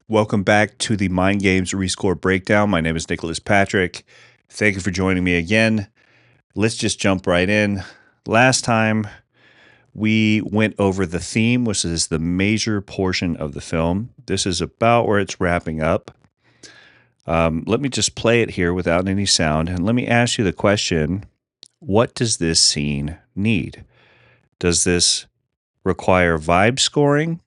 Welcome back to the Mind Games Rescore Breakdown. My name is Nicholas Patrick. Thank you for joining me again. Let's just jump right in. Last time we went over the theme, which is the major portion of the film. This is about where it's wrapping up. Let me just play it here without any sound, and let me ask you the question, what does this scene need? Does this require vibe scoring,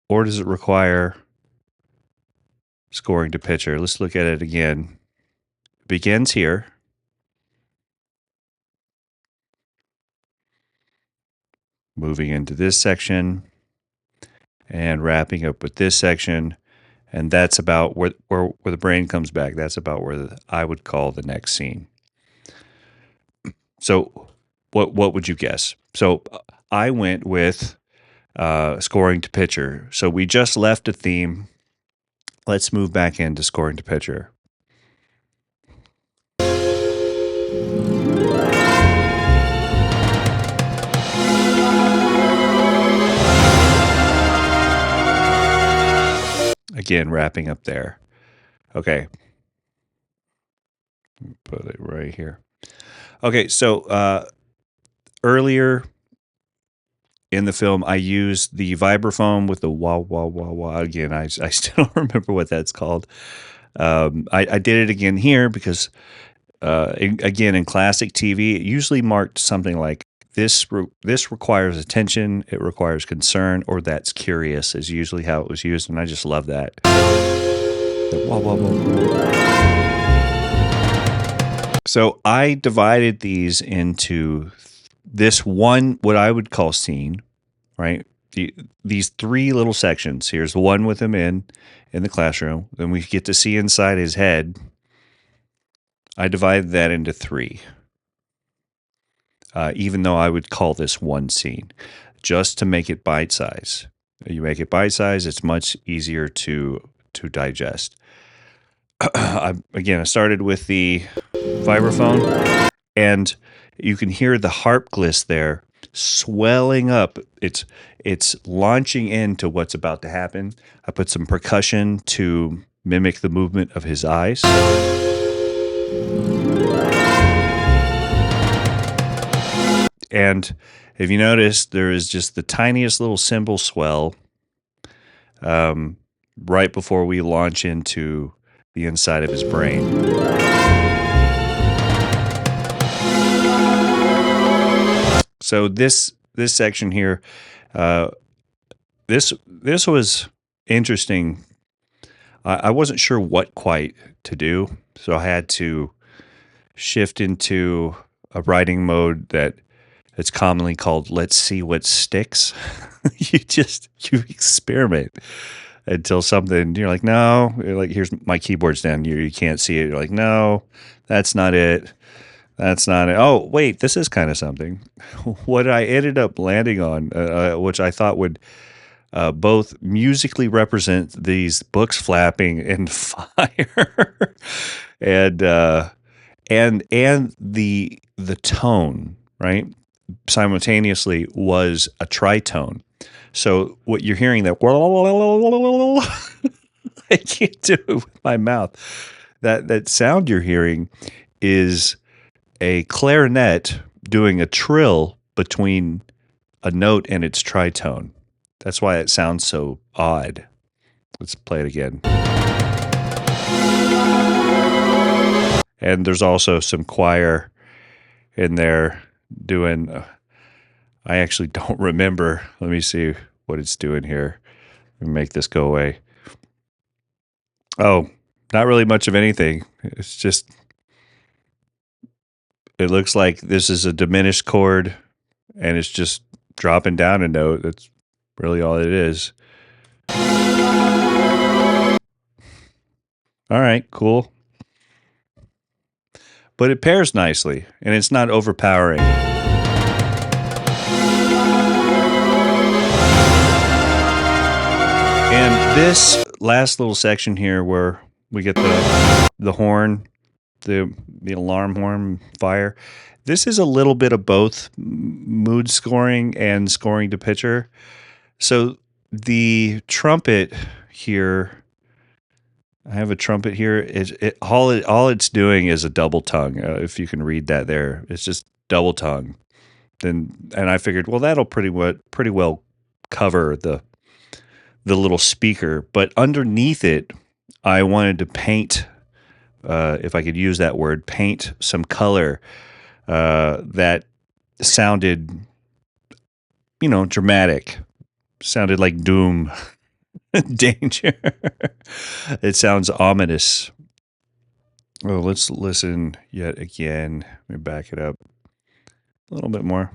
or does it require scoring to picture? Let's look at it again. It begins here. Moving into this section and wrapping up with this section. And that's about where the brain comes back. That's about where I would call the next scene. So what would you guess? So I went with scoring to picture. So we just left a theme. Let's move back into scoring to picture. Again, wrapping up there. Okay. Put it right here. Okay, so earlier in the film, I used the vibraphone with the wah, wah, wah, wah. Again, I still don't remember what that's called. I did it again here because, again, in classic TV, it usually marked something like this requires attention, it requires concern, or that's curious is usually how it was used, and I just love that. Wah, wah, wah, wah. So I divided these into this one, what I would call scene, right? These three little sections. Here's the one with him in the classroom. Then we get to see inside his head. I divided that into three, even though I would call this one scene, just to make it bite-size. You make it bite-size, it's much easier to digest. I started with the vibraphone, and you can hear the harp gliss there swelling up. It's launching into what's about to happen. I put some percussion to mimic the movement of his eyes. And if you notice, there is just the tiniest little cymbal swell right before we launch into the inside of his brain. So this section here, this was interesting. I wasn't sure what quite to do, so I had to shift into a writing mode that's commonly called "let's see what sticks." you experiment until something, you're like, no, you're like, here's my keyboard stand. You can't see it. You're like, no, that's not it. That's not it. Oh, wait, this is kind of something. What I ended up landing on, which I thought would both musically represent these books flapping in fire, and the tone, right, simultaneously was a tritone. So what you're hearing, that I can't do it with my mouth. That sound you're hearing is a clarinet doing a trill between a note and its tritone. That's why it sounds so odd. Let's play it again. And there's also some choir in there doing, I actually don't remember. Let me see what it's doing here. Let me make this go away. Oh, not really much of anything. It's just, it looks like this is a diminished chord and it's just dropping down a note. That's really all it is. All right, cool. But it pairs nicely and it's not overpowering. And this last little section here where we get the horn, the alarm horn fire, this is a little bit of both mood scoring and scoring to picture. So the trumpet here. I have a trumpet here. All it's doing is a double tongue. If you can read that there, it's just double tongue. And I figured, well, that'll pretty well cover the little speaker. But underneath it, I wanted to paint, if I could use that word, paint some color that sounded, dramatic. Sounded like doom, danger. It sounds ominous. Oh, let's listen yet again. Let me back it up a little bit more.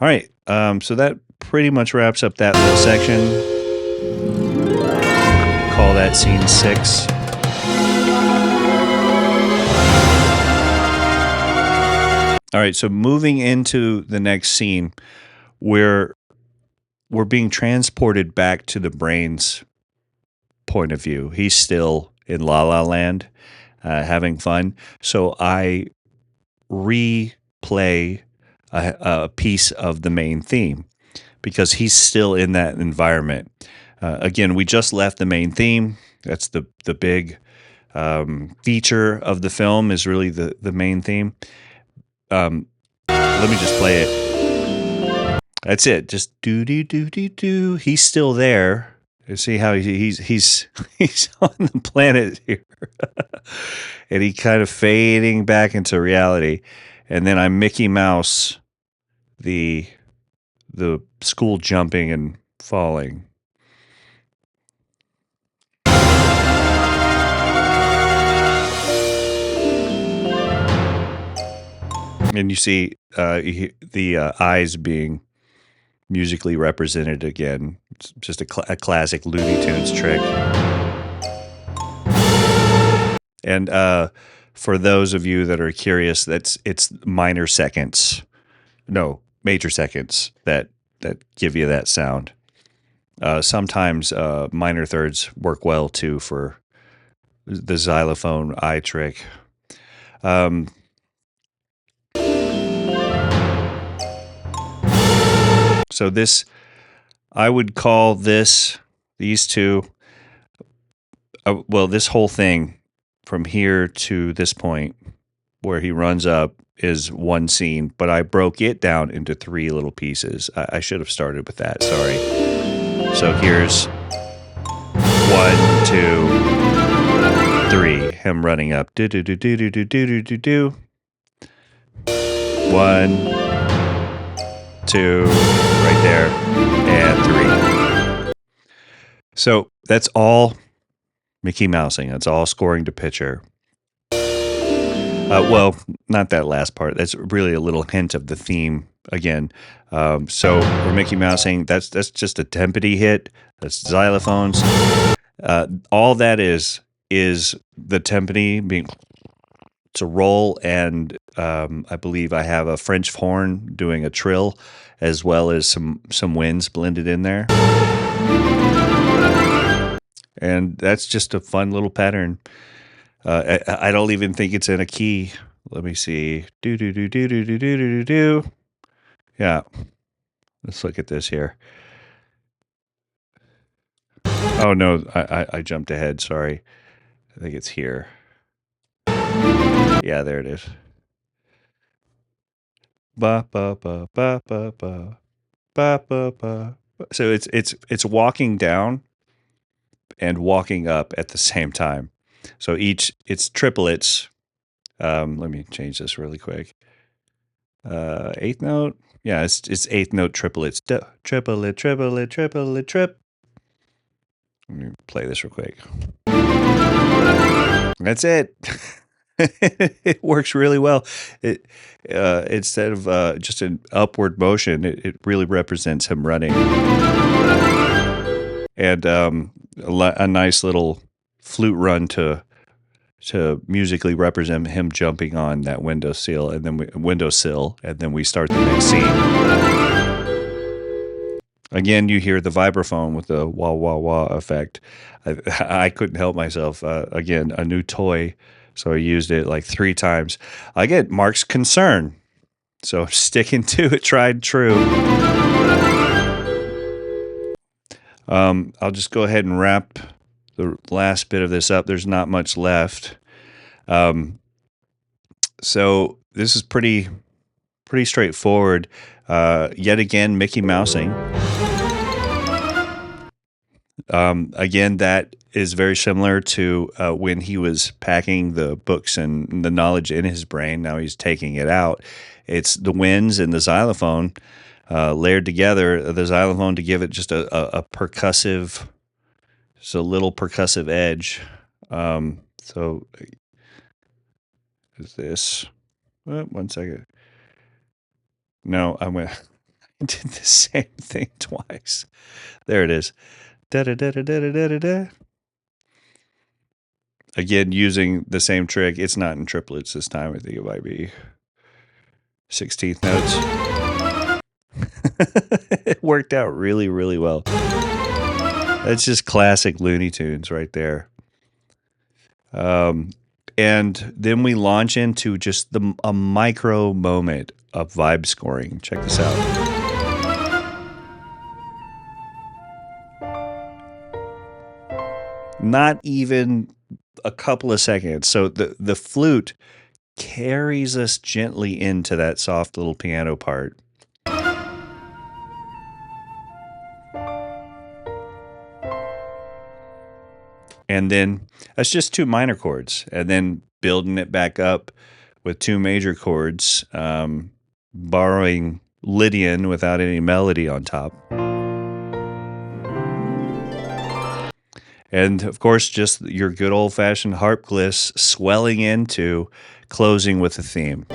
All right. So that pretty much wraps up that little section. Call that scene 6. All right. So moving into the next scene, we're being transported back to the brain's point of view. He's still in La La Land, having fun. So I replay a piece of the main theme because he's still in that environment. Again, we just left the main theme. That's the big feature of the film is really the main theme. Let me just play it. That's it. Just do do do do do. He's still there. You see how he's on the planet here, and he kind of fading back into reality. And then I Mickey Mouse the school jumping and falling. And you see the eyes being musically represented again. It's just a classic Looney Tunes trick. And for those of you that are curious, it's minor seconds. No, major seconds that give you that sound. Sometimes minor thirds work well too for the xylophone eye trick. So this, I would call these two, this whole thing from here to this point where he runs up is one scene, but I broke it down into 3 little pieces. I should have started with that. Sorry. So here's 1, 2, 3. Him running up. Do do do do do do do do do. 1, 2, right there, and 3. So that's all Mickey Mousing. That's all scoring to picture. Well, not that last part. That's really a little hint of the theme again. So we're Mickey Mousing. That's just a timpani hit. That's xylophones. All that is the timpani being to roll, and I believe I have a French horn doing a trill, as well as some winds blended in there. And that's just a fun little pattern. I don't even think it's in a key. Let me see. Do do do do do do do do do. Yeah. Let's look at this here. Oh no, I jumped ahead. Sorry. I think it's here. Yeah, there it is. Ba ba ba ba ba ba ba ba ba. So it's walking down and walking up at the same time. So it's triplets. Let me change this really quick. 8th note. Yeah, it's 8th note triplets. Triplet, triplet, triplet, trip. Let me play this real quick. That's it. It works really well. It instead of just an upward motion, it really represents him running. And a nice little flute run to musically represent him jumping on that windowsill, and then we start the next scene. Again, you hear the vibraphone with the wah wah wah effect. I couldn't help myself. Again, a new toy, so I used it like 3 times. I get Mark's concern, so sticking to it, tried and true. I'll just go ahead and wrap the last bit of this up. There's not much left. So this is pretty straightforward. Yet again, Mickey Mousing. Again, that is very similar to when he was packing the books and the knowledge in his brain. Now he's taking it out. It's the winds and the xylophone layered together. The xylophone to give it just a percussive, just a little percussive edge. So is this? Oh, 1 second. No, I did the same thing twice. There it is. Da da da da da da da da. Again, using the same trick. It's not in triplets this time. I think it might be 16th notes. It worked out really, really well. That's just classic Looney Tunes right there. And then we launch into just a micro moment of vibe scoring. Check this out. Not even a couple of seconds. So the flute carries us gently into that soft little piano part. And then that's just 2 minor chords, and then building it back up with 2 major chords, borrowing Lydian without any melody on top. And of course, just your good old-fashioned harp gliss swelling into closing with a theme.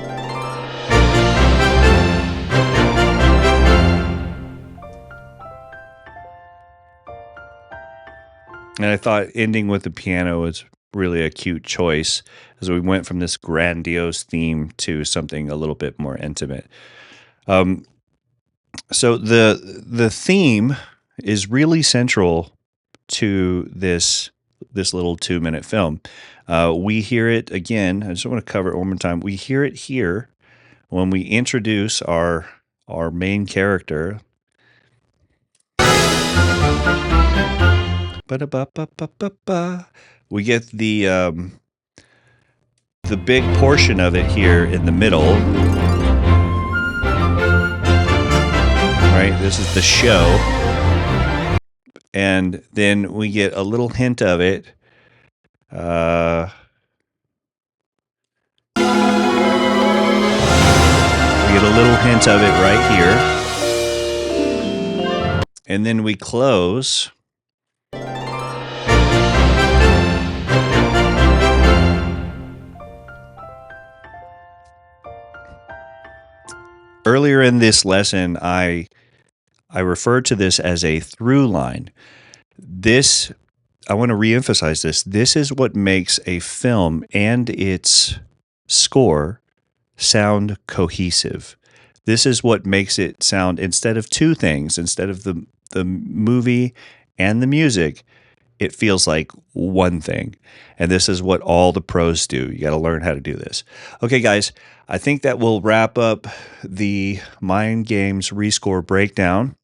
And I thought ending with the piano was really a cute choice as we went from this grandiose theme to something a little bit more intimate. So the theme is really central to this little 2-minute film. We hear it again. I just want to cover it one more time. We hear it here when we introduce our main character. We get the big portion of it here in the middle. Right, this is the show. And then we get a little hint of it. We get a little hint of it right here. And then we close. Earlier in this lesson, I referred to this as a through line. This, I want to reemphasize this. This is what makes a film and its score sound cohesive. This is what makes it sound, instead of 2 things, instead of the movie and the music, it feels like one thing. And this is what all the pros do. You got to learn how to do this. Okay, guys, I think that will wrap up the Mind Games Rescore breakdown.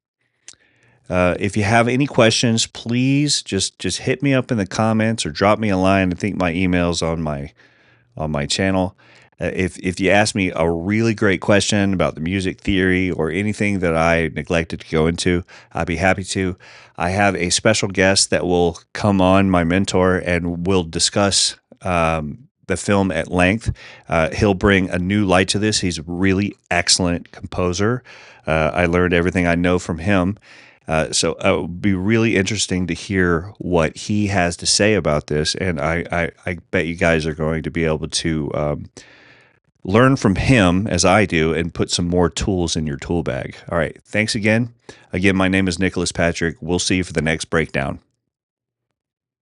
If you have any questions, please just hit me up in the comments or drop me a line. I think my email's on my channel. If you ask me a really great question about the music theory or anything that I neglected to go into, I'd be happy to. I have a special guest that will come on, my mentor, and we'll discuss the film at length. He'll bring a new light to this. He's a really excellent composer. I learned everything I know from him. So it would be really interesting to hear what he has to say about this. And I bet you guys are going to be able to learn from him as I do and put some more tools in your tool bag. All right. Thanks again. Again, my name is Nicholas Patrick. We'll see you for the next breakdown.